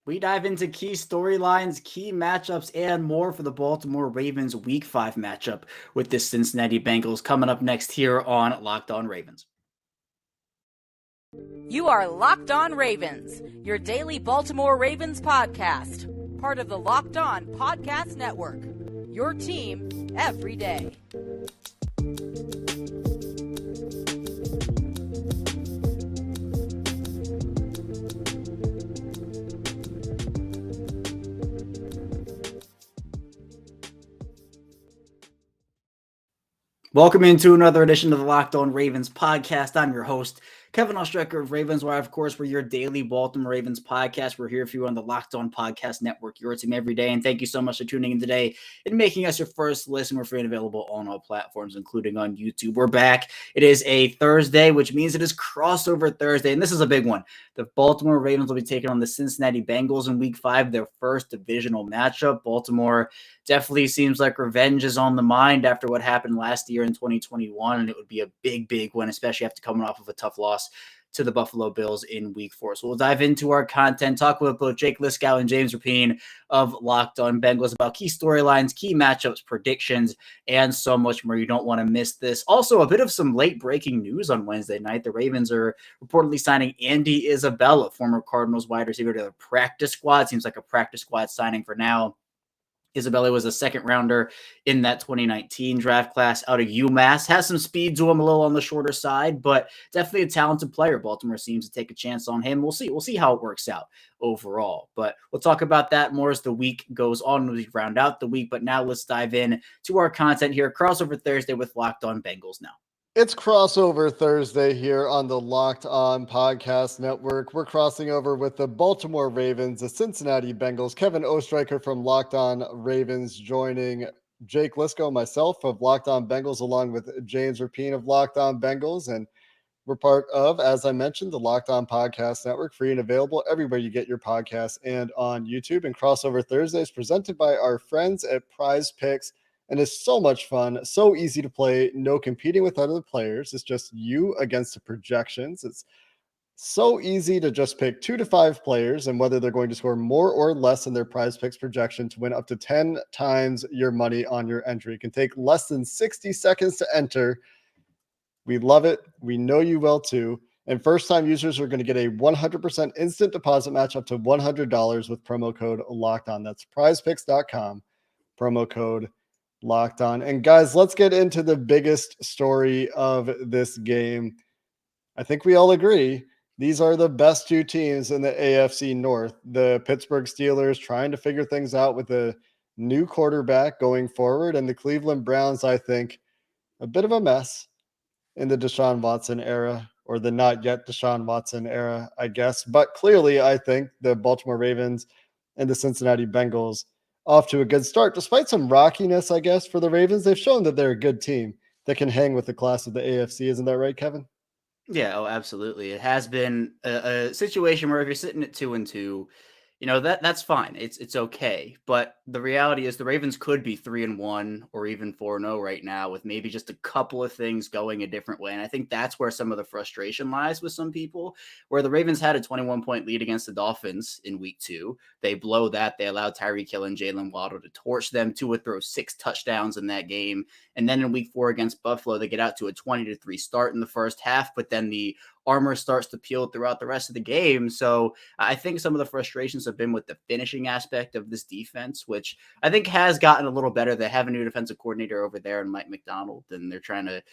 We dive into key storylines, key matchups, and more for the Baltimore Ravens Week 5 matchup with the Cincinnati Bengals coming up next here on Locked On Ravens. You are Locked On Ravens, your daily Baltimore Ravens podcast, part of the Locked On Podcast Network, your team every day. Welcome into another edition of the Locked On Ravens podcast. I'm your host, Kevin Ostrecker of Ravens Wire. Of course, we're your daily Baltimore Ravens podcast. We're here for you on the Locked On Podcast Network, your team every day. And thank you so much for tuning in today and making us your first listen. We're free and available on all platforms, including on YouTube. We're back. It is a Thursday, which means it is crossover Thursday. And this is a big one. The Baltimore Ravens will be taking on the Cincinnati Bengals in Week 5, their first divisional matchup. Baltimore definitely seems like revenge is on the mind after what happened last year in 2021, and it would be a big win, especially after coming off of a tough loss to the Buffalo Bills in Week 4. So we'll dive into our content, talk with both Jake Liskow and James Rapien of Locked On Bengals about key storylines, key matchups, predictions, and so much more. You don't want to miss this. Also, a bit of some late breaking news on Wednesday night. The Ravens are reportedly signing Andy Isabella, former Cardinals wide receiver, to the practice squad. Seems like a practice squad signing for now. Isabella was a second rounder in that 2019 draft class out of UMass. Has some speed to him, a little on the shorter side, but definitely a talented player. Baltimore seems to take a chance on him. We'll see how it works out overall. But we'll talk about that more as the week goes on, as we round out the week. But now let's dive in to our content here. Crossover Thursday with Locked On Bengals now. It's crossover Thursday here on the Locked On Podcast Network. We're crossing over with the Baltimore Ravens, the Cincinnati Bengals. Kevin Ostreicher from Locked On Ravens joining Jake Liskow, myself of Locked On Bengals, along with James Rapien of Locked On Bengals. And we're part of, as I mentioned, the Locked On Podcast Network, free and available everywhere you get your podcasts and on YouTube. And Crossover Thursday is presented by our friends at Prize Picks. And it's so much fun, so easy to play, no competing with other players. It's just you against the projections. It's so easy to just pick 2 to 5 players and whether they're going to score more or less than their Prize Picks projection to win up to 10 times your money on your entry. It can take less than 60 seconds to enter. We love it. We know you will too. And first-time users are going to get a 100% instant deposit match up to $100 with promo code LOCKEDON. That's prizepicks.com, promo code Locked On. And guys, let's get into the biggest story of this game. I think we all agree these are the best two teams in the AFC North. The Pittsburgh Steelers trying to figure things out with a new quarterback going forward, and the Cleveland Browns, I think, a bit of a mess in the Deshaun Watson era, or the not yet Deshaun Watson era, I guess. But clearly, I think the Baltimore Ravens and the Cincinnati Bengals off to a good start, despite some rockiness, I guess, for the Ravens. They've shown that they're a good team that can hang with the class of the AFC. Isn't that right, Kevin? Yeah, oh, absolutely. It has been a situation where if you're sitting at 2-2, that's fine. It's okay. But the reality is the Ravens could be 3-1 or even 4-0 right now with maybe just a couple of things going a different way. And I think that's where some of the frustration lies with some people, where the Ravens had a 21-point lead against the Dolphins in Week 2. They blow that. They allowed Tyreek Hill and Jalen Waddle to torch them. Tua throw 6 touchdowns in that game. And then in Week 4 against Buffalo, they get out to a 20-3 start in the first half, but then the armor starts to peel throughout the rest of the game. So I think some of the frustrations have been with the finishing aspect of this defense, which I think has gotten a little better. They have a new defensive coordinator over there in Mike McDonald, and they're trying to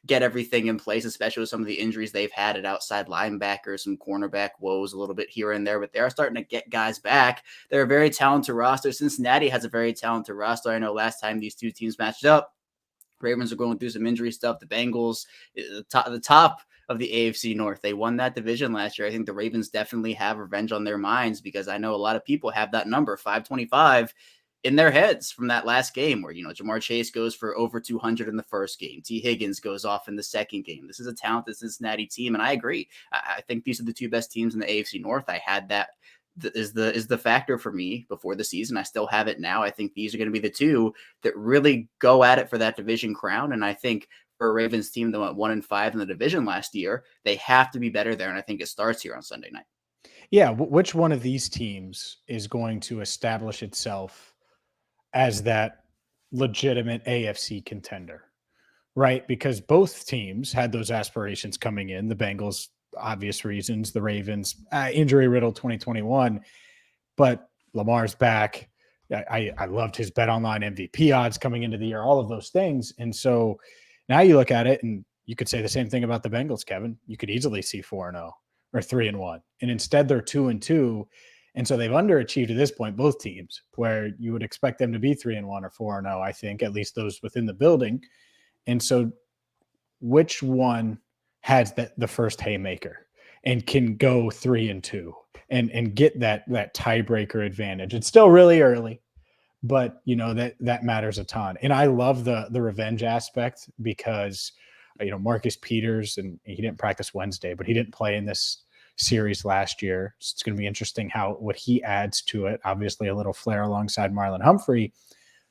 get everything in place, especially with some of the injuries they've had at outside linebackers, some cornerback woes a little bit here and there, but they are starting to get guys back. They're a very talented roster. Cincinnati has a very talented roster. I know last time these two teams matched up, Ravens are going through some injury stuff. The Bengals, the top of the AFC North, they won that division last year. I think the Ravens definitely have revenge on their minds because I know a lot of people have that number, 525, in their heads from that last game where, Ja'Marr Chase goes for over 200 in the first game. T. Higgins goes off in the second game. This is a talented Cincinnati team, and I agree. I think these are the two best teams in the AFC North. I had that is the factor for me before the season. I still have it now. I think these are going to be the two that really go at it for that division crown. And I think for a Ravens team that went 1-5 in the division last year, they have to be better there. And I think it starts here on Sunday night. Yeah, which one of these teams is going to establish itself as that legitimate AFC contender, right? Because both teams had those aspirations coming in. The Bengals, obvious reasons, the Ravens, injury riddled 2021, but Lamar's back. I loved his Bet Online MVP odds coming into the year, all of those things. And so now you look at it and you could say the same thing about the Bengals, Kevin. You could easily see 4-0 or 3-1. And instead they're 2-2. And so they've underachieved at this point, both teams, where you would expect them to be 3-1 or 4-0, I think, at least those within the building. And so which one has the first haymaker and can go 3-2 and get that tiebreaker advantage? It's still really early, but that matters a ton. And I love the revenge aspect because Marcus Peters, and he didn't practice Wednesday, but he didn't play in this series last year. So it's going to be interesting what he adds to it. Obviously a little flair alongside Marlon Humphrey,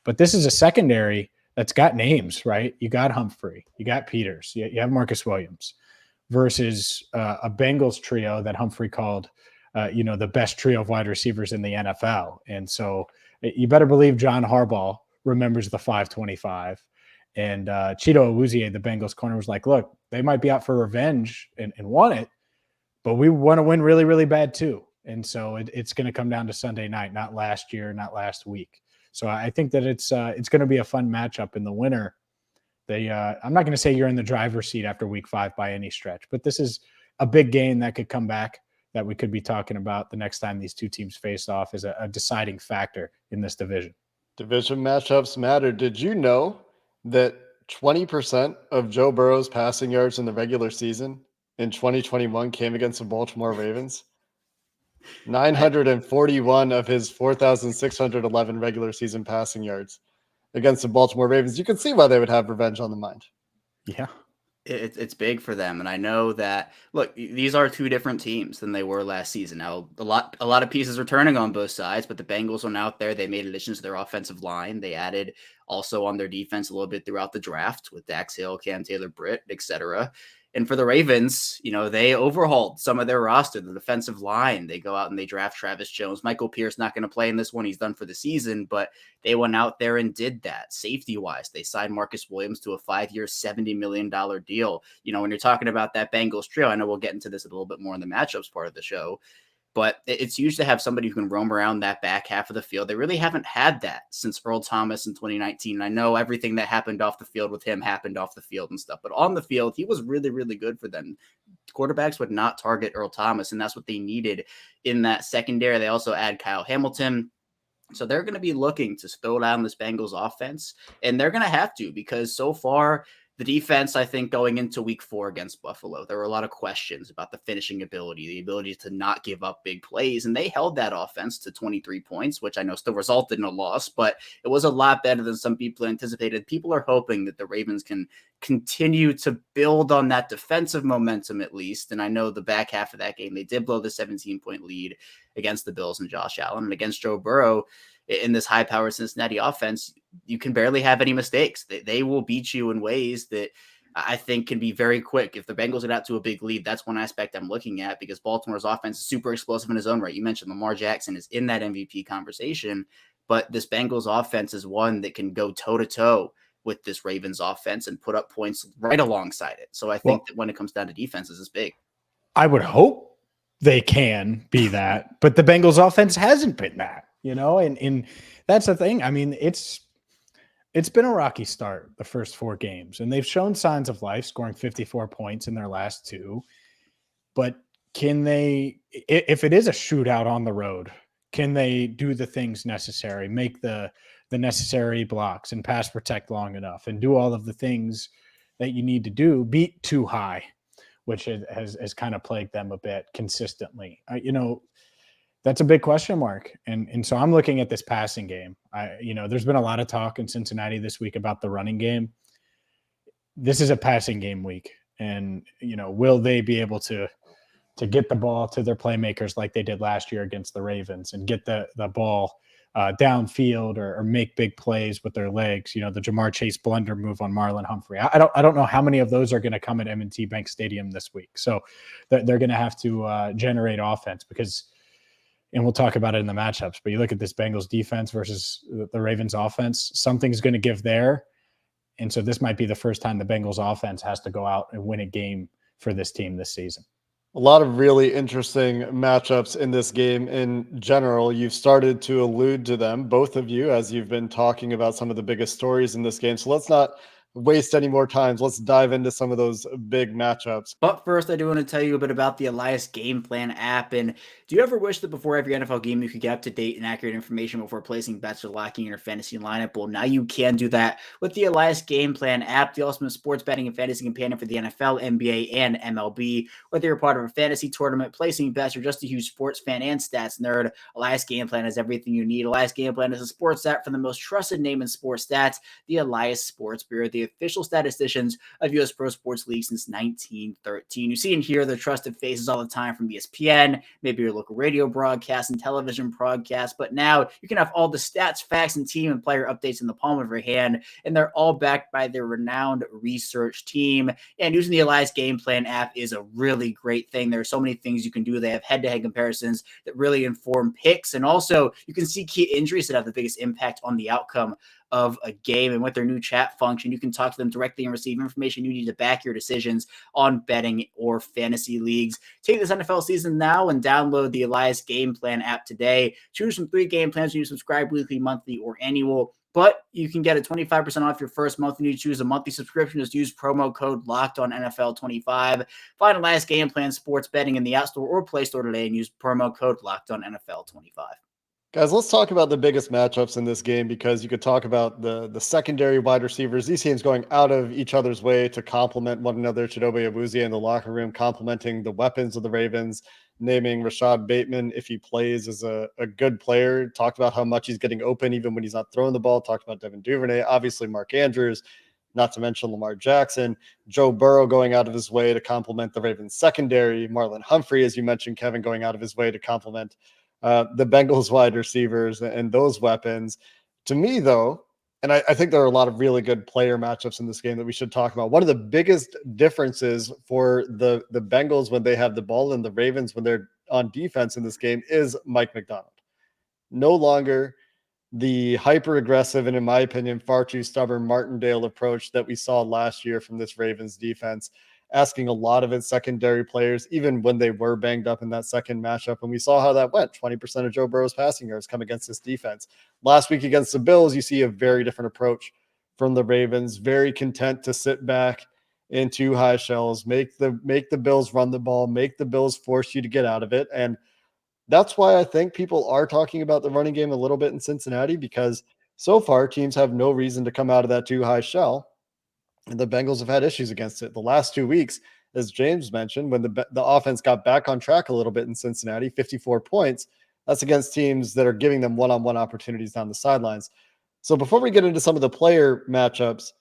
but this is a secondary that's got names, right? You got Humphrey, you got Peters, you have Marcus Williams versus a Bengals trio that Humphrey called, the best trio of wide receivers in the NFL. And so you better believe John Harbaugh remembers the 525. And Cheeto Awuzie, the Bengals corner, was like, look, they might be out for revenge and want it, but we want to win really, really bad too. And so it's going to come down to Sunday night, not last year, not last week. So I think that it's going to be a fun matchup in the winter. I'm not going to say you're in the driver's seat after week 5 by any stretch, but this is a big game that could come back that we could be talking about the next time these two teams face off as a deciding factor in this division. Division matchups matter. Did you know that 20% of Joe Burrow's passing yards in the regular season in 2021 came against the Baltimore Ravens? 941 of his 4,611 regular season passing yards against the Baltimore Ravens. You can see why they would have revenge on the mind. Yeah. It's big for them. And I know that, look, these are two different teams than they were last season. Now, a lot of pieces are turning on both sides, but the Bengals went out there. They made additions to their offensive line. They added also on their defense a little bit throughout the draft with Dax Hill, Cam Taylor-Britt, etc. And for the Ravens, they overhauled some of their roster, the defensive line. They go out and they draft Travis Jones. Michael Pierce not going to play in this one. He's done for the season, but they went out there and did that. Safety-wise, they signed Marcus Williams to a 5-year, $70 million deal. When you're talking about that Bengals trio, I know we'll get into this a little bit more in the matchups part of the show, but it's huge to have somebody who can roam around that back half of the field. They really haven't had that since Earl Thomas in 2019. I know everything that happened off the field with him happened off the field and stuff, but on the field, he was really, really good for them. Quarterbacks would not target Earl Thomas, and that's what they needed in that secondary. They also add Kyle Hamilton. So they're going to be looking to slow down this Bengals offense, and they're going to have to, because so far the defense, I think, going into week 4 against Buffalo, there were a lot of questions about the finishing ability, the ability to not give up big plays. And they held that offense to 23 points, which I know still resulted in a loss, but it was a lot better than some people anticipated. People are hoping that the Ravens can continue to build on that defensive momentum at least. And I know the back half of that game, they did blow the 17-point lead against the Bills and Josh Allen, and against Joe Burrow in this high-powered Cincinnati offense, you can barely have any mistakes. They will beat you in ways that I think can be very quick. If the Bengals get out to a big lead, that's one aspect I'm looking at, because Baltimore's offense is super explosive in his own right. You mentioned Lamar Jackson is in that MVP conversation, but this Bengals offense is one that can go toe-to-toe with this Ravens offense and put up points right alongside it. So I think that when it comes down to defenses, it's big. I would hope they can be that, but the Bengals offense hasn't been that. And that's the thing. I mean, it's been a rocky start the first 4 games, and they've shown signs of life, scoring 54 points in their last 2. But can they, if it is a shootout on the road, can they do the things necessary, make the necessary blocks and pass protect long enough and do all of the things that you need to do, beat too high, which has kind of plagued them a bit consistently. That's a big question mark. And so I'm looking at this passing game. There's been a lot of talk in Cincinnati this week about the running game. This is a passing game week. And, will they be able to to get the ball to their playmakers like they did last year against the Ravens and get the ball downfield or make big plays with their legs. You know, the Jamar Chase blunder move on Marlon Humphrey. I don't know how many of those are going to come at M&T Bank Stadium this week. So they're going to have to generate offense because, and we'll talk about it in the matchups, but you look at this Bengals defense versus the Ravens offense, something's going to give there. And so this might be the first time the Bengals offense has to go out and win a game for this team this season. A lot of really interesting matchups in this game in general. You've started to allude to them, both of you, as you've been talking about some of the biggest stories in this game. So let's not waste any more time. Let's dive into some of those big matchups. But first, I do want to tell you a bit about the Elias Game Plan app. And do you ever wish that before every NFL game you could get up-to-date and accurate information before placing bets or locking in your fantasy lineup? Well, now you can do that with the Elias Game Plan app, the ultimate sports betting and fantasy companion for the NFL, NBA, and MLB. Whether you're part of a fantasy tournament, placing bets, or just a huge sports fan and stats nerd, Elias Game Plan has everything you need. Elias Game Plan is a sports app from the most trusted name in sports stats, the Elias Sports Bureau, the official statisticians of U.S. Pro Sports League since 1913. You see and hear the trusted faces all the time from ESPN, maybe your local radio broadcast and television broadcast, but now you can have all the stats, facts, and team and player updates in the palm of your hand, and they're all backed by their renowned research team. And using the Elias Game Plan app is a really great thing. There are so many things you can do. They have head-to-head comparisons that really inform picks, and also you can see key injuries that have the biggest impact on the outcome of a game. And with their new chat function, you can talk to them directly and receive information you need to back your decisions on betting or fantasy leagues. Take this NFL season now and download the Elias Game Plan app today. Choose from 3 game plans when you subscribe weekly, monthly, or annual. But you can get a 25% off your first month when you choose a monthly subscription. Just use promo code LOCKEDONNFL25. Find Elias Game Plan sports betting in the App Store or Play Store today and use promo code LOCKEDONNFL25. Guys, let's talk about the biggest matchups in this game, because you could talk about the secondary wide receivers. These teams going out of each other's way to complement one another. Chidobe Awuzie in the locker room complimenting the weapons of the Ravens, naming Rashad Bateman, if he plays, as a good player. Talked about how much he's getting open even when he's not throwing the ball. Talked about Devin Duvernay, obviously Mark Andrews, not to mention Lamar Jackson. Joe Burrow going out of his way to complement the Ravens secondary. Marlon Humphrey, as you mentioned, Kevin, going out of his way to complement the Bengals wide receivers and those weapons. To me, though, and I think there are a lot of really good player matchups in this game that we should talk about. One of the biggest differences for the Bengals when they have the ball and the Ravens when they're on defense in this game is Mike McDonald. No longer the hyper-aggressive and, in my opinion, far too stubborn Martindale approach that we saw last year from this Ravens defense, asking a lot of its secondary players, even when they were banged up in that second matchup. And we saw how that went. 20% of Joe Burrow's passing yards come against this defense. Last week against the Bills, you see a very different approach from the Ravens, very content to sit back in 2 high shells, make the Bills run the ball, make the Bills force you to get out of it. And that's why I think people are talking about the running game a little bit in Cincinnati, because so far teams have no reason to come out of that 2 high shell. And the Bengals have had issues against it. The last 2 weeks, as James mentioned, when the offense got back on track a little bit in Cincinnati, 54 points, that's against teams that are giving them one-on-one opportunities down the sidelines. So before we get into some of the player matchups,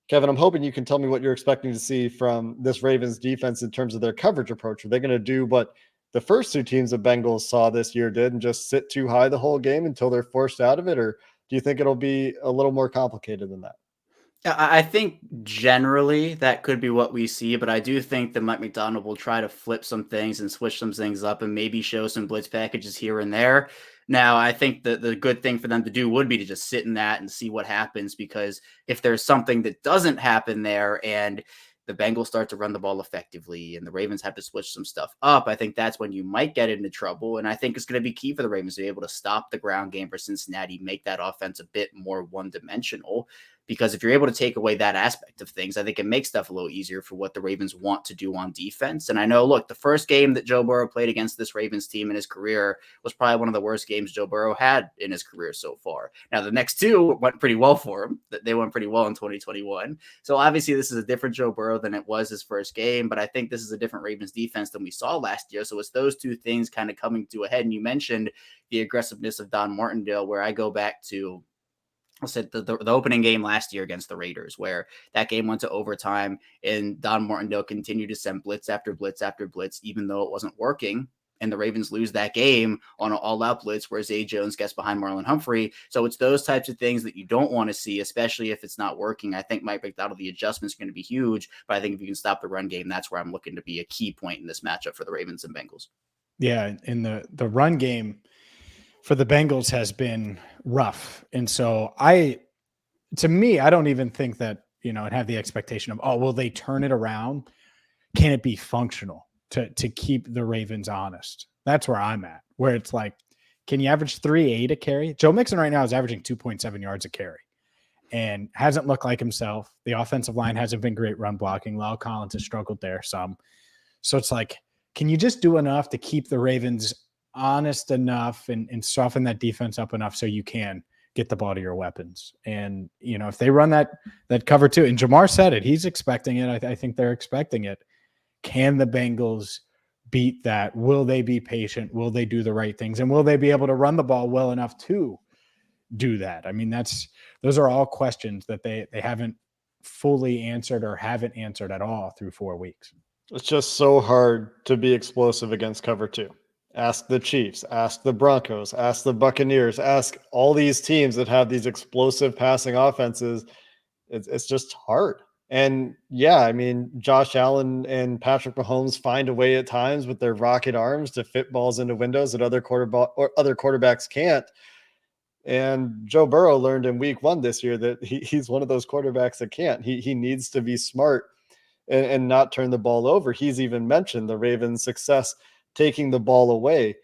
Kevin, I'm hoping you can tell me what you're expecting to see from this Ravens defense in terms of their coverage approach. Are they going to do what the first 2 teams the Bengals saw this year did and just sit too high the whole game until they're forced out of it? Or do you think it'll be a little more complicated than that? I think generally that could be what we see, but I do think that Mike McDonald will try to flip some things and switch some things up and maybe show some blitz packages here and there. Now, I think that the good thing for them to do would be to just sit in that and see what happens, because if there's something that doesn't happen there and the Bengals start to run the ball effectively and the Ravens have to switch some stuff up, I think that's when you might get into trouble. And I think it's going to be key for the Ravens to be able to stop the ground game for Cincinnati, make that offense a bit more one-dimensional. Because if you're able to take away that aspect of things, I think it makes stuff a little easier for what the Ravens want to do on defense. And I know, look, the first game that Joe Burrow played against this Ravens team in his career was probably one of the worst games Joe Burrow had in his career so far. Now, the next 2 went pretty well for him. They went pretty well in 2021. So obviously this is a different Joe Burrow than it was his first game, but I think this is a different Ravens defense than we saw last year. So it's those 2 things kind of coming to a head. And you mentioned the aggressiveness of Don Martindale, where I go back to I said the opening game last year against the Raiders, where that game went to overtime and Don Martindale continued to send blitz after blitz after blitz, even though it wasn't working. And the Ravens lose that game on an all-out blitz where Zay Jones gets behind Marlon Humphrey. So it's those types of things that you don't want to see, especially if it's not working. I think Mike Macdonald, the adjustments are going to be huge, but I think if you can stop the run game, that's where I'm looking to be a key point in this matchup for the Ravens and Bengals. Yeah, in the run game for the Bengals has been rough. And so to me, I don't even think that, it have the expectation of, oh, will they turn it around? Can it be functional to keep the Ravens honest? That's where I'm at, where it's like, can you average 3.8 a carry? Joe Mixon right now is averaging 2.7 yards a carry and hasn't looked like himself. The offensive line hasn't been great run blocking. Lyle Collins has struggled there some. So it's like, can you just do enough to keep the Ravens honest enough and soften that defense up enough so you can get the ball to your weapons? And, if they run that cover two, and Jamar said it, he's expecting it. I think they're expecting it. Can the Bengals beat that? Will they be patient? Will they do the right things? And will they be able to run the ball well enough to do that? I mean, those are all questions that they haven't fully answered or haven't answered at all through 4 weeks. It's just so hard to be explosive against cover two. Ask the Chiefs, ask the Broncos, ask the Buccaneers, ask all these teams that have these explosive passing offenses. It's just hard. And yeah, I mean, Josh Allen and Patrick Mahomes find a way at times with their rocket arms to fit balls into windows that other quarterbacks can't. And Joe Burrow learned in week 1 this year that he's one of those quarterbacks that can't. He needs to be smart and not turn the ball over. He's even mentioned the Ravens' success taking the ball away.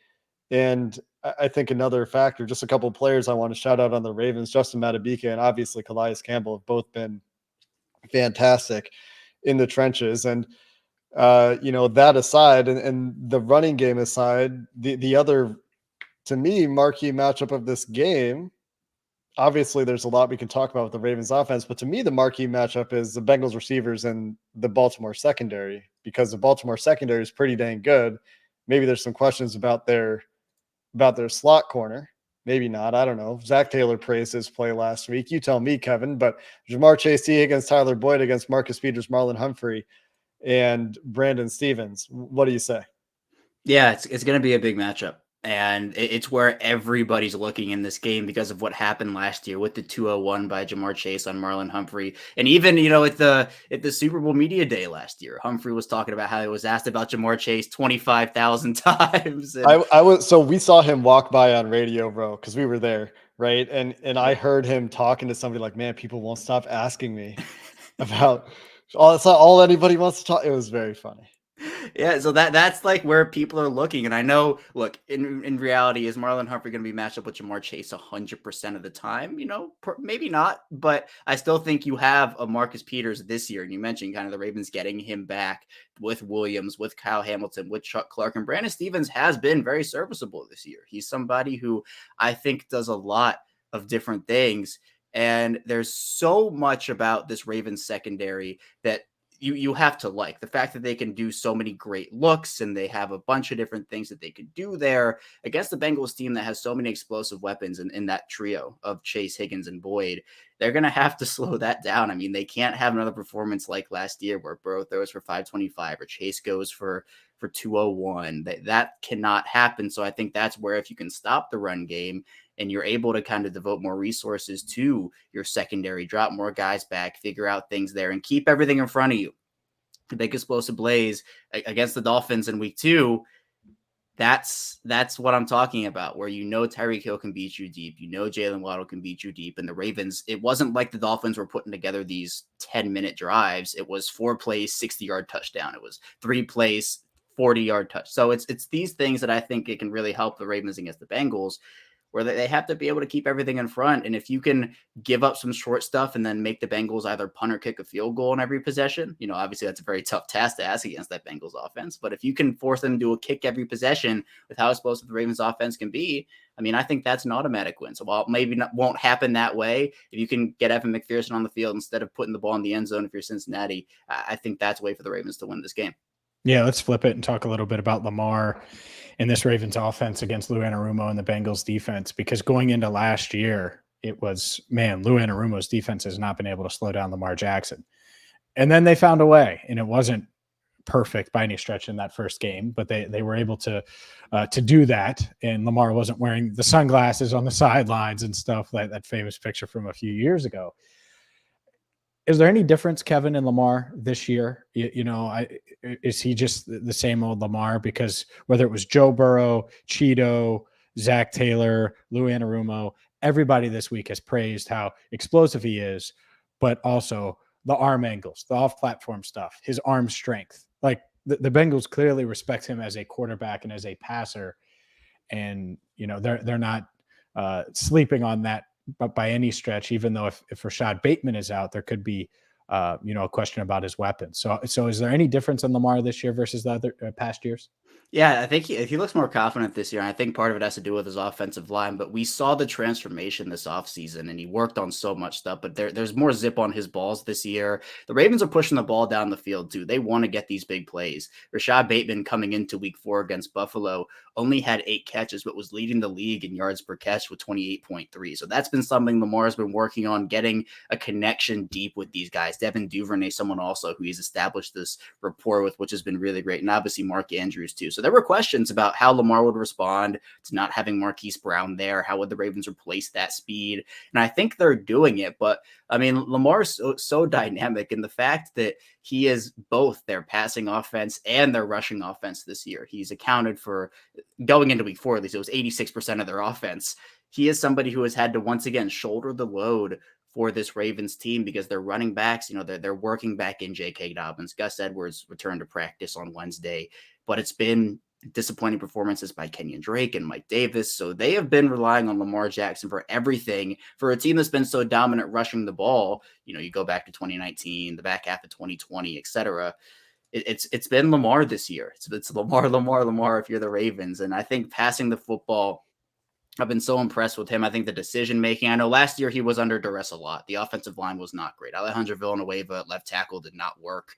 And I think another factor, just a couple of players I want to shout out on the Ravens, Justin Madubuike and obviously Calais Campbell have both been fantastic in the trenches. And, that aside and the running game aside, the other, to me, marquee matchup of this game, obviously there's a lot we can talk about with the Ravens offense, but to me, the marquee matchup is the Bengals receivers and the Baltimore secondary, because the Baltimore secondary is pretty dang good. Maybe there's some questions about their slot corner. Maybe not. I don't know. Zach Taylor praised his play last week. You tell me, Kevin. But Jamar Chase T against Tyler Boyd against Marcus Peters, Marlon Humphrey, and Brandon Stevens. What do you say? Yeah, it's going to be a big matchup. And it's where everybody's looking in this game because of what happened last year with the 201 by Jamar Chase on Marlon Humphrey. And even, at the Super Bowl media day last year, Humphrey was talking about how he was asked about Jamar Chase 25,000 times. And so we saw him walk by on Radio Row because we were there, right? And I heard him talking to somebody like, man, people won't stop asking me about that's not all anybody wants to talk. It was very funny. Yeah, so that's like where people are looking. And I know, look, in reality, is Marlon Humphrey going to be matched up with Jamar Chase 100% of the time? Maybe not, but I still think you have a Marcus Peters this year. And you mentioned kind of the Ravens getting him back with Williams, with Kyle Hamilton, with Chuck Clark. And Brandon Stevens has been very serviceable this year. He's somebody who I think does a lot of different things. And there's so much about this Ravens secondary that you have to like. The fact that they can do so many great looks and they have a bunch of different things that they could do there against the Bengals team that has so many explosive weapons in that trio of Chase, Higgins, and Boyd. They're going to have to slow that down. I mean, they can't have another performance like last year where Burrow throws for 525 or Chase goes for 201. That cannot happen. So I think that's where, if you can stop the run game and you're able to kind of devote more resources to your secondary, drop more guys back, figure out things there, and keep everything in front of you. The big explosive plays against the Dolphins in week 2, that's what I'm talking about, where Tyreek Hill can beat you deep. Jalen Waddle can beat you deep. And the Ravens, it wasn't like the Dolphins were putting together these 10-minute drives. It was 4 plays, 60-yard touchdown. It was 3 plays, 40-yard touch. So it's these things that I think it can really help the Ravens against the Bengals, where they have to be able to keep everything in front. And if you can give up some short stuff and then make the Bengals either punt or kick a field goal in every possession, obviously that's a very tough task to ask against that Bengals offense. But if you can force them to kick every possession with how explosive the Ravens offense can be, I mean, I think that's an automatic win. So while maybe won't happen that way, if you can get Evan McPherson on the field instead of putting the ball in the end zone, if you're Cincinnati, I think that's a way for the Ravens to win this game. Yeah, let's flip it and talk a little bit about Lamar and this Ravens offense against Lou Anarumo and the Bengals defense, because going into last year, it was, man, Lou Anarumo's defense has not been able to slow down Lamar Jackson. And then they found a way, and it wasn't perfect by any stretch in that first game, but they were able to do that. And Lamar wasn't wearing the sunglasses on the sidelines and stuff, like that famous picture from a few years ago. Is there any difference, Kevin, and Lamar this year? Is he just the same old Lamar? Because whether it was Joe Burrow, Cheeto, Zach Taylor, Lou Anarumo, everybody this week has praised how explosive he is, but also the arm angles, the off-platform stuff, his arm strength. Like the Bengals clearly respect him as a quarterback and as a passer, and they're not sleeping on that, but by any stretch. Even though if Rashad Bateman is out, there could be a question about his weapons. So is there any difference in Lamar this year versus the other past years? Yeah, I think he looks more confident this year. And I think part of it has to do with his offensive line, but we saw the transformation this offseason, and he worked on so much stuff, but there's more zip on his balls this year. The Ravens are pushing the ball down the field too. They want to get these big plays. Rashad Bateman, coming into week 4 against Buffalo, only had 8 catches, but was leading the league in yards per catch with 28.3. So that's been something Lamar's been working on, getting a connection deep with these guys. Devin Duvernay, someone also who he's established this rapport with, which has been really great. And obviously Mark Andrews too. So there were questions about how Lamar would respond to not having Marquise Brown there. How would the Ravens replace that speed? And I think they're doing it. But I mean, Lamar's so dynamic, and the fact that he is both their passing offense and their rushing offense this year. He's accounted for, going into week 4, at least it was 86% of their offense. He is somebody who has had to once again shoulder the load for this Ravens team because their running backs, they're working back in J.K. Dobbins. Gus Edwards returned to practice on Wednesday, but it's been disappointing performances by Kenyon Drake and Mike Davis. So they have been relying on Lamar Jackson for everything. For a team that's been so dominant rushing the ball, you go back to 2019, the back half of 2020, etc. It's been Lamar this year. It's Lamar if you're the Ravens. And I think passing the football, I've been so impressed with him. I think the decision making, I know last year he was under duress a lot. The offensive line was not great. Alejandro Villanueva at left tackle did not work.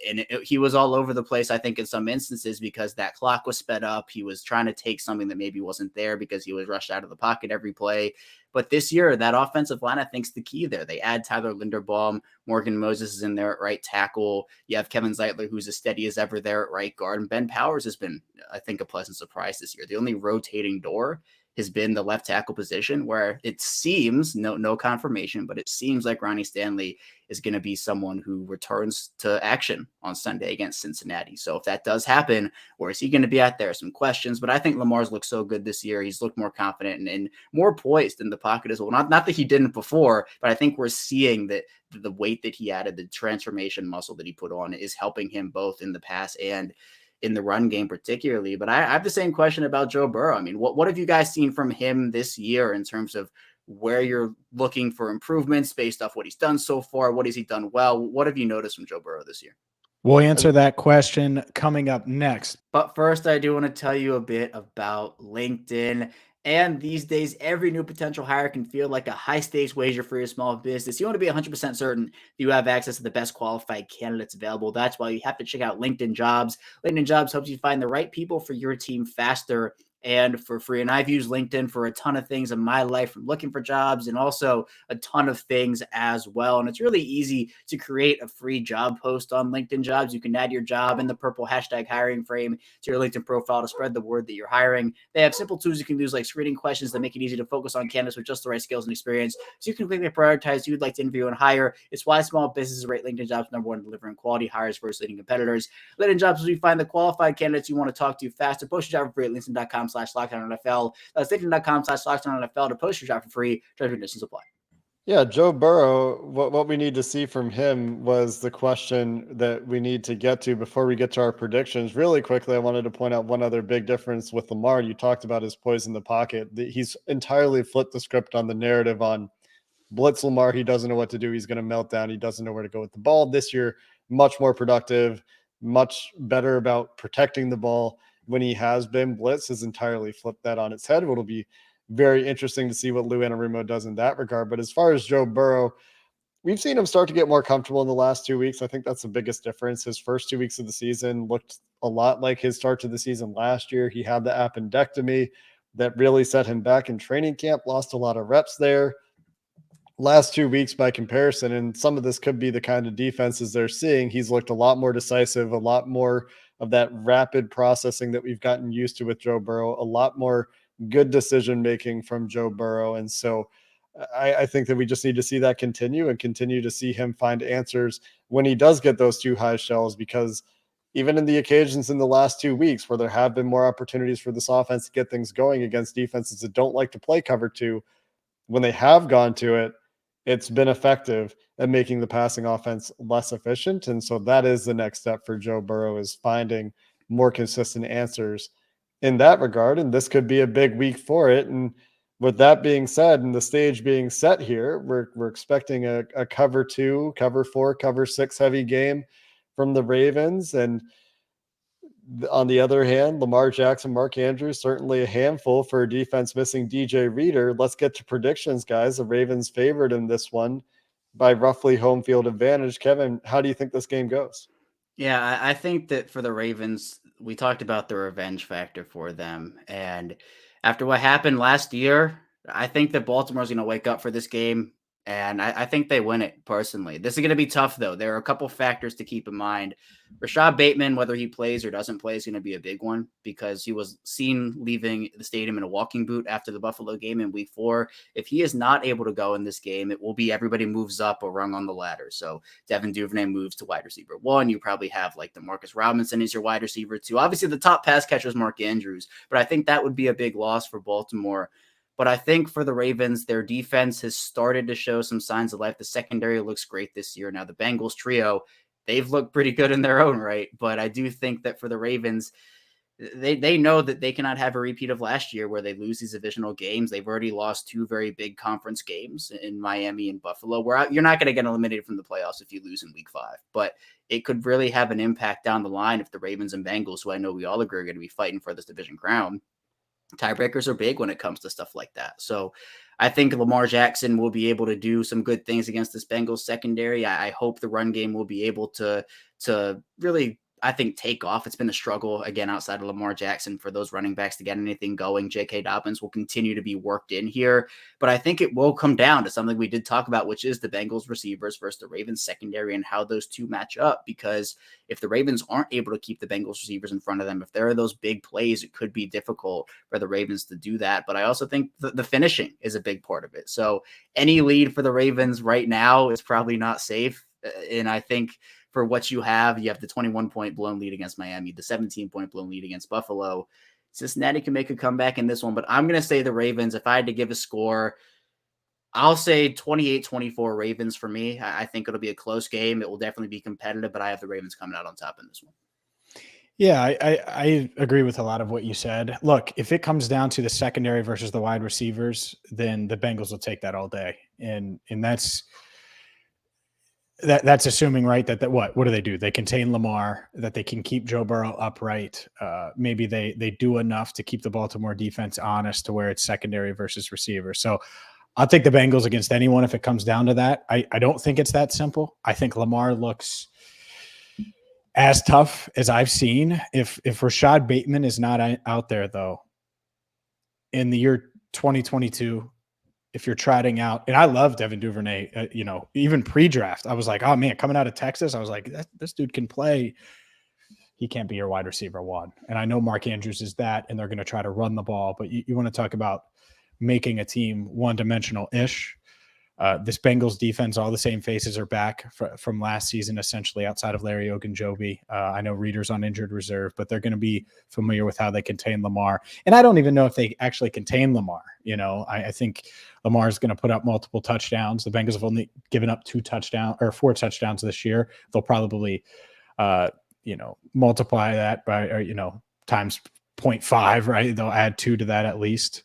And he was all over the place, I think, in some instances because that clock was sped up. He was trying to take something that maybe wasn't there because he was rushed out of the pocket every play. But this year, that offensive line, I think, is the key there. They add Tyler Linderbaum. Morgan Moses is in there at right tackle. You have Kevin Zeitler, who's as steady as ever there at right guard. And Ben Powers has been, I think, a pleasant surprise this year. The only rotating door has been the left tackle position, where it seems, no confirmation, but it seems like Ronnie Stanley is going to be someone who returns to action on Sunday against Cincinnati. So if that does happen, where is he going to be at? There are some questions, but I think Lamar's looked so good this year. He's looked more confident and more poised in the pocket as well. Not that he didn't before, but I think we're seeing that the weight that he added, the transformation muscle that he put on, is helping him both in the pass and in the run game particularly. But I have the same question about Joe Burrow. I mean, what have you guys seen from him this year in terms of where you're looking for improvements based off what he's done so far? What has he done well? What have you noticed from Joe Burrow this year? We'll answer that question coming up next. But first, I do want to tell you a bit about LinkedIn. And these days, every new potential hire can feel like a high-stakes wager for your small business. You want to be 100% certain that you have access to the best qualified candidates available. That's why you have to check out LinkedIn Jobs. LinkedIn Jobs helps you find the right people for your team faster and for free. And I've used LinkedIn for a ton of things in my life, from looking for jobs and also a ton of things as well. And it's really easy to create a free job post on LinkedIn Jobs. You can add your job in the purple hashtag hiring frame to your LinkedIn profile to spread the word that you're hiring. They have simple tools you can use, like screening questions that make it easy to focus on candidates with just the right skills and experience. So you can quickly prioritize who you'd like to interview and hire. It's why small businesses rate LinkedIn Jobs #1 in delivering quality hires versus leading competitors. LinkedIn Jobs helps you find the qualified candidates you want to talk to faster. Post your job for free at LinkedIn.com/LockedOnNFL. That's LinkedIn.com/LockedOnNFL to post your job for free. Terms and conditions apply. Yeah, Joe Burrow, what we need to see from him was the question that we need to get to before we get to our predictions. Really quickly, I wanted to point out one other big difference with Lamar. You talked about his poise in the pocket. He's entirely flipped the script on the narrative on blitz Lamar. He doesn't know what to do. He's going to melt down. He doesn't know where to go with the ball. This year, much more productive, much better about protecting the ball. When he has been blitz, has entirely flipped that on its head. It'll be very interesting to see what Lou Anarumo does in that regard. But as far as Joe Burrow, we've seen him start to get more comfortable in the last 2 weeks. I think that's the biggest difference. His first 2 weeks of the season looked a lot like his start to the season last year. He had the appendectomy that really set him back in training camp, lost a lot of reps there. last 2 weeks by comparison, and some of this could be the kind of defenses they're seeing, he's looked a lot more decisive, a lot more of that rapid processing that we've gotten used to with Joe Burrow, a lot more good decision making from Joe Burrow. And so I think that we just need to see that continue and continue to see him find answers when he does get those two high shells, because even in the occasions in the last 2 weeks where there have been more opportunities for this offense to get things going against defenses that don't like to play cover two, when they have gone to it, it's been effective at making the passing offense less efficient. And so that is the next step for Joe Burrow, is finding more consistent answers in that regard. And this could be a big week for it. And with that being said, and the stage being set here, we're expecting a cover two, cover four, cover six heavy game from the Ravens. And on the other hand, Lamar Jackson, Mark Andrews, certainly a handful for a defense missing DJ Reader. Let's get to predictions, guys. The Ravens favored in this one by roughly home field advantage. Kevin, how do you think this game goes? Yeah, I think that for the Ravens, we talked about the revenge factor for them. And after what happened last year, I think that Baltimore's going to wake up for this game. And I think they win it personally. This is going to be tough, though. There are a couple factors to keep in mind. Rashad Bateman, whether he plays or doesn't play, is going to be a big one, because he was seen leaving the stadium in a walking boot after the Buffalo game in week 4. If he is not able to go in this game, it will be everybody moves up a rung on the ladder. So Devin Duvernay moves to wide receiver 1. You probably have like Demarcus Robinson as your wide receiver 2. Obviously, the top pass catcher is Mark Andrews, but I think that would be a big loss for Baltimore. But I think for the Ravens, their defense has started to show some signs of life. The secondary looks great this year. Now, the Bengals trio, they've looked pretty good in their own right. But I do think that for the Ravens, they know that they cannot have a repeat of last year where they lose these divisional games. They've already lost 2 very big conference games in Miami and Buffalo, where you're not going to get eliminated from the playoffs if you lose in week 5. But it could really have an impact down the line if the Ravens and Bengals, who I know we all agree are going to be fighting for this division crown, tiebreakers are big when it comes to stuff like that. So I think Lamar Jackson will be able to do some good things against this Bengals secondary. I hope the run game will be able to really, I think, take off. It's been a struggle, again, outside of Lamar Jackson, for those running backs to get anything going. J.K. Dobbins will continue to be worked in here, but I think it will come down to something we did talk about, which is the Bengals receivers versus the Ravens secondary and how those two match up. Because if the Ravens aren't able to keep the Bengals receivers in front of them, if there are those big plays, it could be difficult for the Ravens to do that. But I also think the finishing is a big part of it. So any lead for the Ravens right now is probably not safe. And I think for what you have the 21-point blown lead against Miami, the 17-point blown lead against Buffalo. Cincinnati can make a comeback in this one, but I'm going to say the Ravens. If I had to give a score, I'll say 28-24 Ravens for me. I think it'll be a close game. It will definitely be competitive, but I have the Ravens coming out on top in this one. Yeah, I agree with a lot of what you said. Look, if it comes down to the secondary versus the wide receivers, then the Bengals will take that all day. And that's assuming, right, that what do they do? They contain Lamar, that they can keep Joe Burrow upright. Maybe they do enough to keep the Baltimore defense honest to where it's secondary versus receiver. So I'll take the Bengals against anyone if it comes down to that. I don't think it's that simple. I think Lamar looks as tough as I've seen. If Rashad Bateman is not out there, though, in the year 2022, if you're trotting out, and I love Devin Duvernay, even pre-draft, I was like, oh man, coming out of Texas, I was like, this dude can play. He can't be your wide receiver 1. And I know Mark Andrews is that, and they're going to try to run the ball, but you want to talk about making a team one-dimensional-ish. This Bengals defense, all the same faces are back from last season, essentially, outside of Larry Ogunjobi. I know Reader's on injured reserve, but they're going to be familiar with how they contain Lamar. And I don't even know if they actually contain Lamar. I think Lamar is going to put up multiple touchdowns. The Bengals have only given up 4 touchdowns this year. They'll probably, multiply that by, times 0.5, right? They'll add 2 to that at least.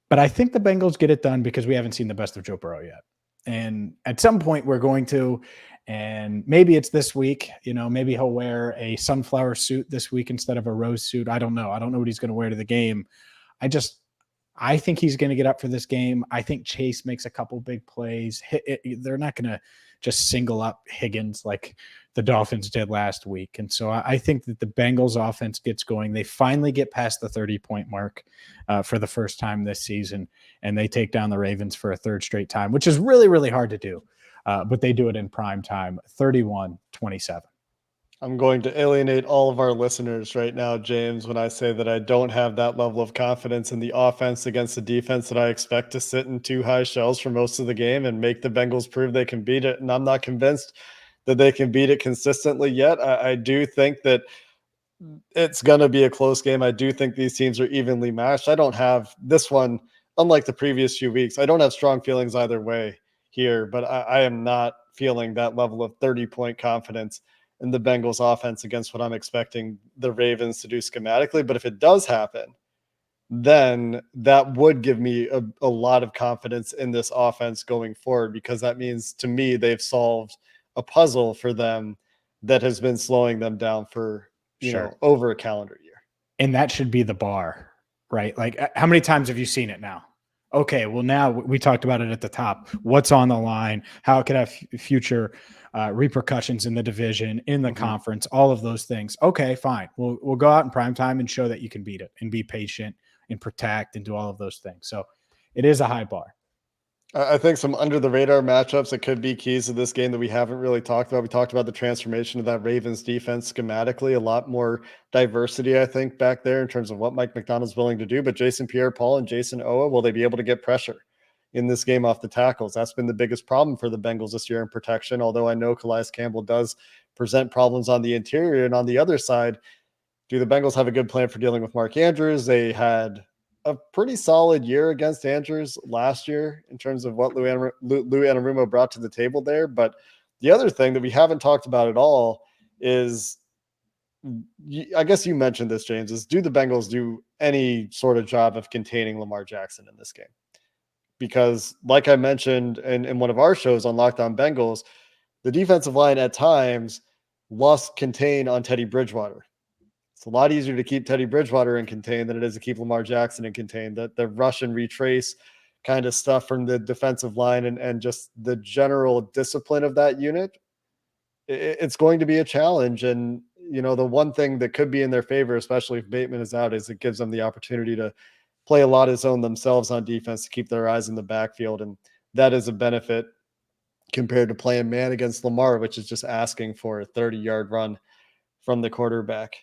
But I think the Bengals get it done because we haven't seen the best of Joe Burrow yet. And at some point we're going to, and maybe it's this week, maybe he'll wear a sunflower suit this week instead of a rose suit. I don't know. I don't know what he's going to wear to the game. I think he's going to get up for this game. I think Chase makes a couple big plays. They're not going to just single up Higgins like the Dolphins did last week. And so I think that the Bengals offense gets going. They finally get past the 30-point mark for the first time this season, and they take down the Ravens for a third straight time, which is really, really hard to do. But they do it in prime time, 31-27. I'm going to alienate all of our listeners right now, James, when I say that I don't have that level of confidence in the offense against the defense that I expect to sit in two high shells for most of the game and make the Bengals prove they can beat it. And I'm not convinced that they can beat it consistently yet. I do think that it's going to be a close game. I do think these teams are evenly matched. I don't have this one, unlike the previous few weeks, I don't have strong feelings either way here, but I am not feeling that level of 30-point confidence in the Bengals offense against what I'm expecting the Ravens to do schematically. But if it does happen, then that would give me a lot of confidence in this offense going forward, because that means to me they've solved a puzzle for them that has been slowing them down for over a calendar year. And that should be the bar, right? Like, how many times have you seen it now? Okay, well, now we talked about it at the top. What's on the line? How it could have future repercussions in the division, in the conference, all of those things. Okay, fine. We'll go out in prime time and show that you can beat it and be patient and protect and do all of those things. So it is a high bar. I think some under the radar matchups that could be keys to this game that we haven't really talked about. We talked about the transformation of that Ravens defense schematically, a lot more diversity, I think, back there in terms of what Mike Macdonald's willing to do. But Jason Pierre-Paul and Jason Owa, will they be able to get pressure in this game off the tackles? That's been the biggest problem for the Bengals this year in protection, although I know Calais Campbell does present problems on the interior. And on the other side, do the Bengals have a good plan for dealing with Mark Andrews? They had a pretty solid year against Andrews last year in terms of what Lou Anarumo brought to the table there. But the other thing that we haven't talked about at all is, I guess you mentioned this, James, is do the Bengals do any sort of job of containing Lamar Jackson in this game? Because like I mentioned in one of our shows on Locked On Bengals, the defensive line at times lost contain on Teddy Bridgewater. It's a lot easier to keep Teddy Bridgewater in contain than it is to keep Lamar Jackson in contain. The rush and retrace kind of stuff from the defensive line and just the general discipline of that unit, it's going to be a challenge. And, the one thing that could be in their favor, especially if Bateman is out, is it gives them the opportunity to play a lot of zone themselves on defense to keep their eyes in the backfield. And that is a benefit compared to playing man against Lamar, which is just asking for a 30-yard run from the quarterback.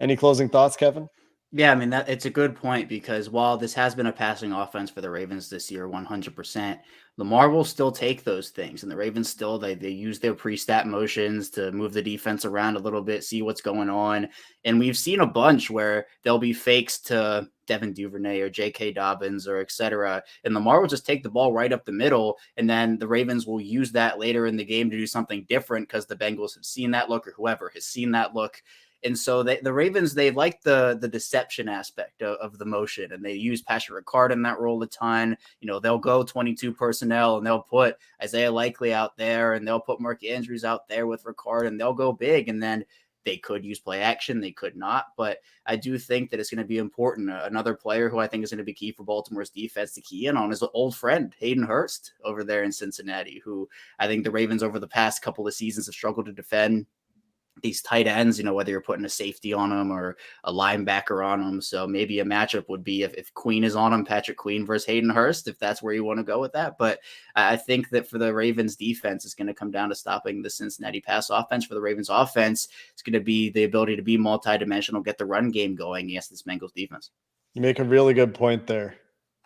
Any closing thoughts, Kevin? Yeah, I mean, it's a good point, because while this has been a passing offense for the Ravens this year, 100%, Lamar will still take those things. And the Ravens still, they use their pre-stat motions to move the defense around a little bit, see what's going on. And we've seen a bunch where there'll be fakes to Devin Duvernay or J.K. Dobbins or et cetera. And Lamar will just take the ball right up the middle. And then the Ravens will use that later in the game to do something different, because the Bengals have seen that look, or whoever has seen that look. And so the Ravens, they like the deception aspect of the motion, and they use Patrick Ricard in that role a ton. They'll go 22 personnel, and they'll put Isaiah Likely out there, and they'll put Mark Andrews out there with Ricard, and they'll go big. And then they could use play action, they could not. But I do think that it's going to be important. Another player who I think is going to be key for Baltimore's defense to key in on is an old friend, Hayden Hurst, over there in Cincinnati, who I think the Ravens over the past couple of seasons have struggled to defend these tight ends, whether you're putting a safety on them or a linebacker on them. So maybe a matchup would be if Queen is on them, Patrick Queen versus Hayden Hurst, if that's where you want to go with that. But I think that for the Ravens defense, it's going to come down to stopping the Cincinnati pass offense. For the Ravens offense, it's going to be the ability to be multidimensional, get the run game going against this Bengals defense. You make a really good point there,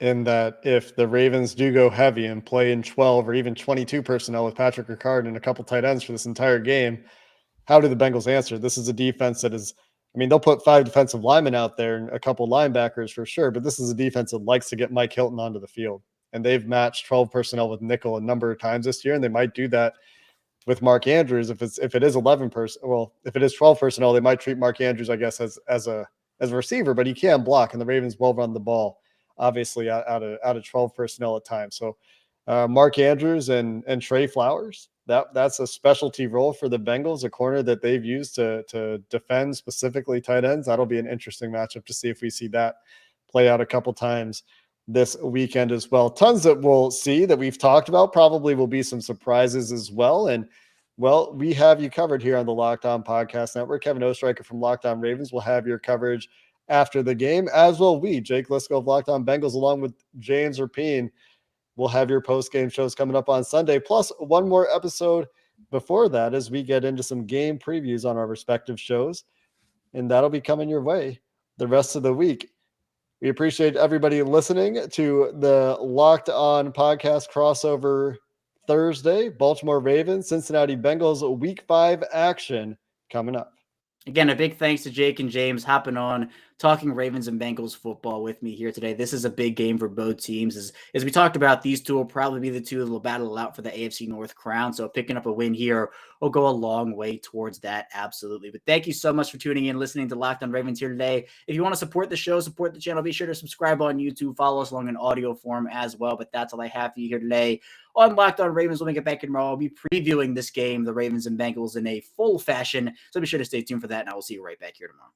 in that if the Ravens do go heavy and play in 12 or even 22 personnel with Patrick Ricard and a couple tight ends for this entire game, how do the Bengals answer? This is a defense that is, they'll put 5 defensive linemen out there and a couple linebackers for sure, but this is a defense that likes to get Mike Hilton onto the field. And they've matched 12 personnel with nickel a number of times this year, and they might do that with Mark Andrews. If it is 12 personnel, they might treat Mark Andrews, I guess, as a receiver, but he can block, and the Ravens will run the ball, obviously, out of 12 personnel at times. So Mark Andrews and Trey Flowers, that's a specialty role for the Bengals, a corner that they've used to defend specifically tight ends. That'll be an interesting matchup to see if we see that play out a couple times this weekend as well. Tons that we'll see that we've talked about. Probably will be some surprises as well. And well, we have you covered here on the Locked On Podcast Network. Kevin Ostreicher from Locked On Ravens will have your coverage after the game, as will we. Jake Lisco of Locked On Bengals, along with James Rapien, will have your post-game shows coming up on Sunday, plus one more episode before that as we get into some game previews on our respective shows. And that'll be coming your way the rest of the week. We appreciate everybody listening to the Locked On Podcast crossover Thursday. Baltimore Ravens, Cincinnati Bengals, Week 5 action coming up. Again, a big thanks to Jake and James hopping on, talking Ravens and Bengals football with me here today. This is a big game for both teams. As we talked about, these two will probably be the two that will battle out for the AFC North crown. So picking up a win here will go a long way towards that, absolutely. But thank you so much for tuning in, listening to Locked On Ravens here today. If you want to support the show, support the channel, be sure to subscribe on YouTube, follow us along in audio form as well. But that's all I have for you here today on Locked On Ravens. We'll make it back in tomorrow. I'll be previewing this game, the Ravens and Bengals, in a full fashion. So be sure to stay tuned for that, and I will see you right back here tomorrow.